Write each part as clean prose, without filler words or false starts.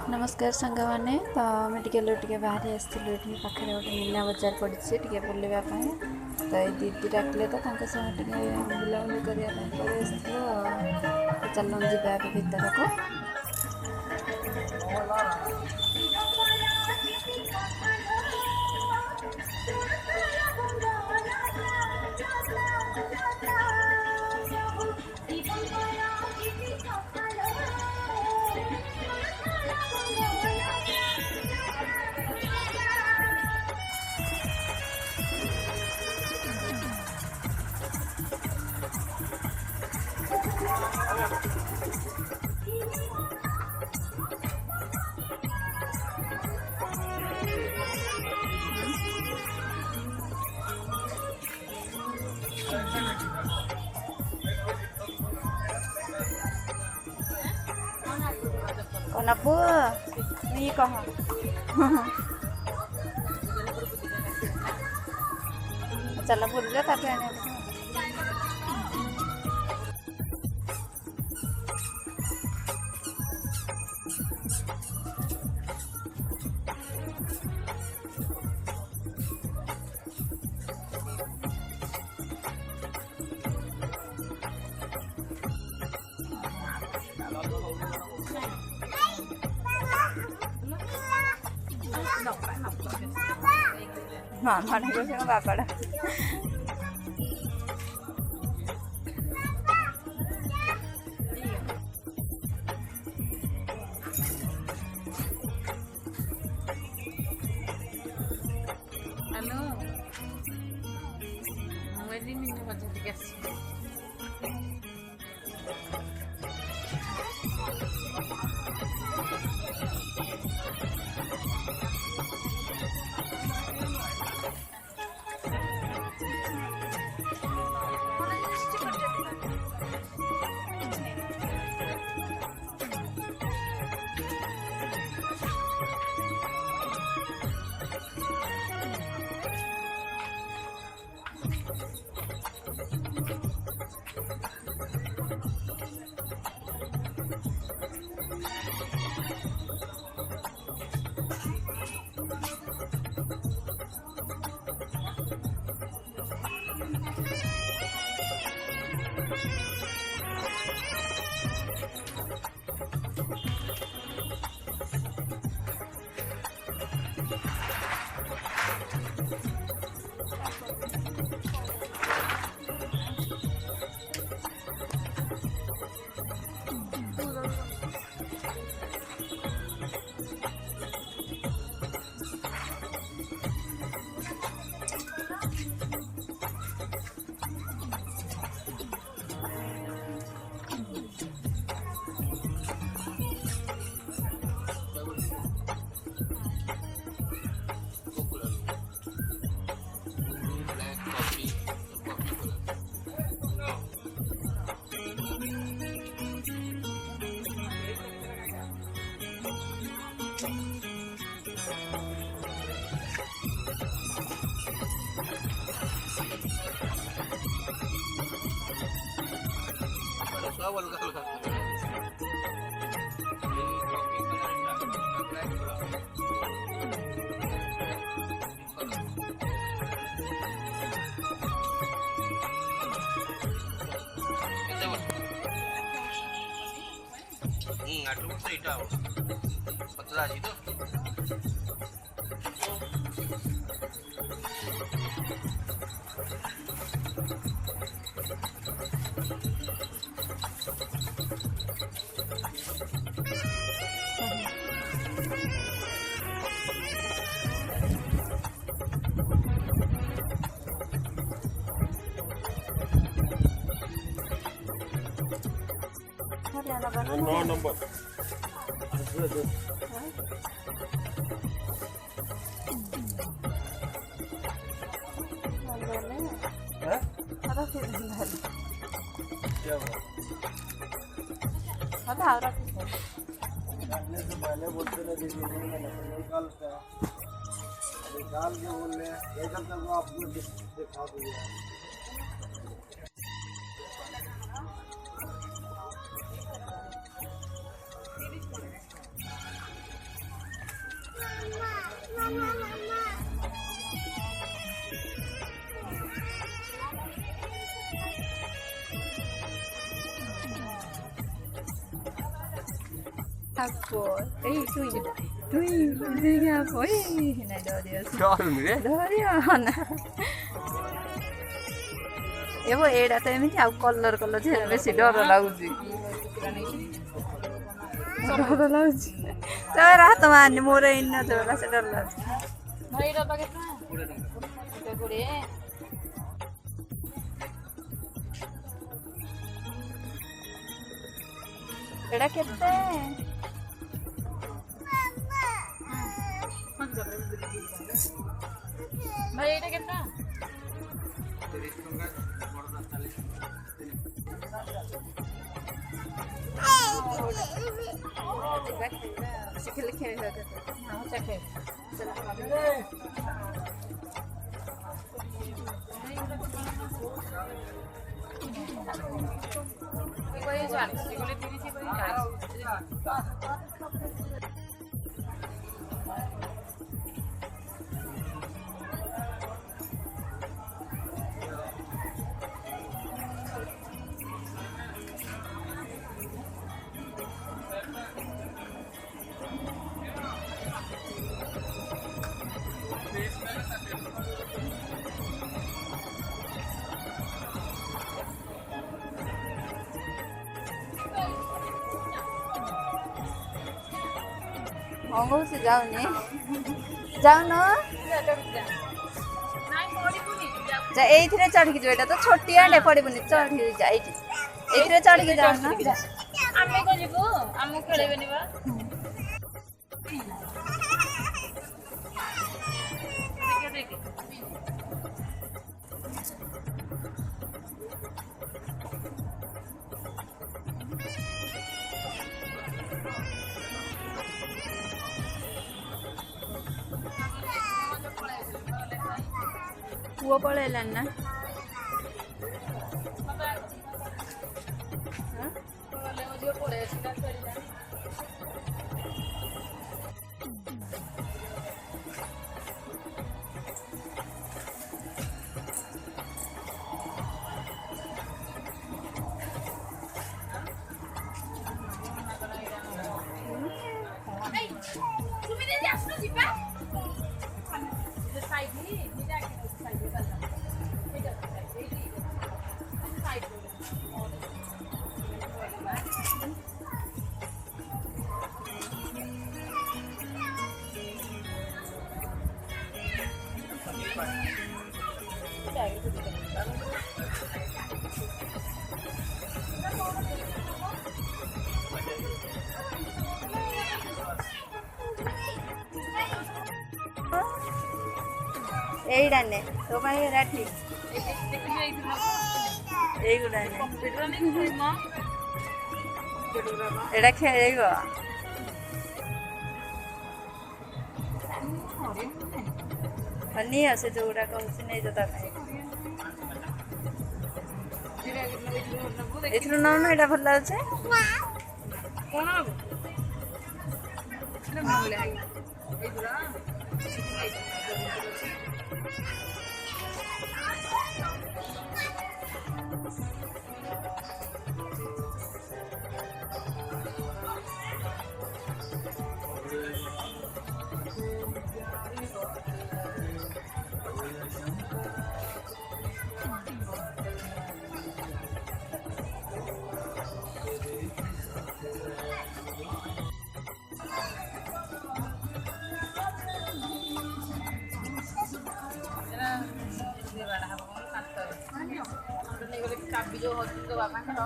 नमस्कार सांगवाने तो आम टे बाहरी आसलु ये पाखे गोटे मीना बजार पड़ी टे बुलवाई तो ये दीदी डाकिले तो बुलाबुली करने पड़े चल जा भीतर को नबू नहीं कह चल भूल गया मामा ने कहा बापा हेलो मेरी मीना बजा के पतला जी तो नौ नंबर पहले बोलते ना दीदी निकाल के बोल रहे हैं एकदम तक वो आपको दिखा दिया ଆପୋ ଏଇ ଟୁଇ ଟୁଇ ଦେଖି ଆପୋ ଏଇ ନାଇଁ ଡରି ଅଛି ଧରି ନା ଏବ ଏଇଟା ତ ଏମିତି ଆଉ କଲର ଝିଅରେ ବେଶୀ ଡର ଲାଗୁଛି ଡର ଲାଗୁଛି ତୋର ହାତ ମାରନି ମୋର ଏଇ ନଥିବ ସେ ଡର ଲାଗୁଛି ଏଇଟା କେତେ ଭାଇ ଏଇଟା କେତେ ଶିଖିଲେ ଖେଳିବା କେତେ କଣ କହୁଛି ଯାଉନି ଯାଉନ ଏଇଥିରେ ଚଢ଼ିକି ଯିବ ଏଇଟା ତ ଛୋଟିଆଟେ ପଡ଼ିବୁନି ଚଢ଼ି ଯା ଏଇଠି ଏଇଥିରେ ଚଢ଼ିକି ଯାଉନ ଆମେ କଣ ଯିବୁ ଆମକୁ ଖେଳେଇବେନି ବା ପୁଅ ପଳେଇଲାଣି ନା ଏଇଟା ନେ ତୋ ପାଇଁ ଏଇଟା ଠିକ ଏଇଗୁଡ଼ା ନେ ଏଇଟା ଖେଳିବ ନିଅ ସେ ଯୋଉଗୁଡ଼ା କହୁଛି ନେଇଯ ତା ପାଇଁ ଏଥିରୁ ନଉନ ଏଇଟା ଭଲ ଲାଗୁଛି କଣ ହବ ଚାବି ଯୋଉ ହଉଛି ତୋ ବାପାଙ୍କର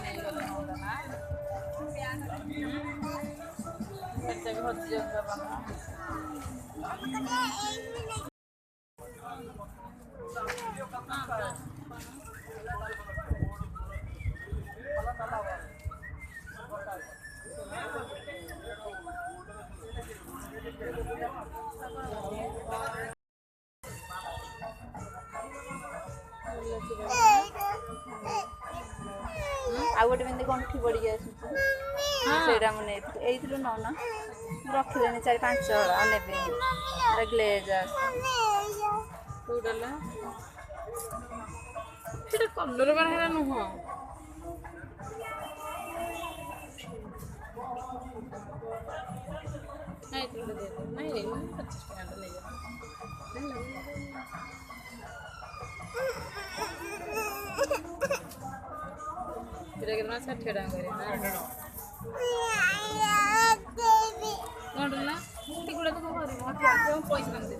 ନେଇଗଲେ ନହେଲେ ନା ସେଟା ବି ହଜି ଯାଉଛି ବାପାଙ୍କର ଆଉ ଗୋଟେ ବିନ୍ଦି ଗଣ୍ଠି ପଡ଼ିକି ଆସୁଛି ସେଇଟା ମୁଁ ନେଇଥିଲି ଏଇଥିରୁ ନଉନ ମୁଁ ରଖିଲେଣି 4-5 ହଳ ଆଉ ନେବିନି ଗ୍ଲେଜ୍ କୋଉଟା ସେଟା କଲର ବାହାରା ନୁହଁ नहीं तो दे दो नहीं 25 टका ले जाओ फिर कितना 60 टका करे ना ना टिकुड़ा तो घर में पैसा दे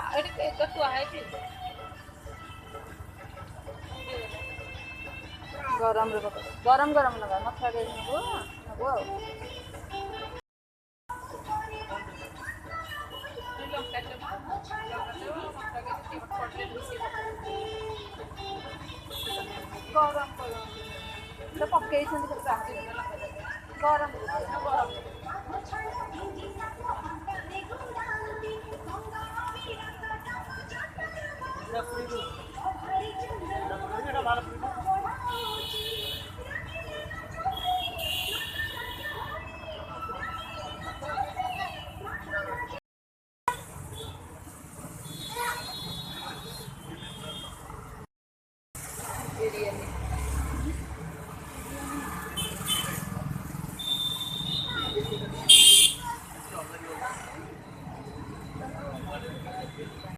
अरे कतो आए थे गरम रे पका गरम गरम लगा मत लगे नको नको गरम तो पक्के गरम এটা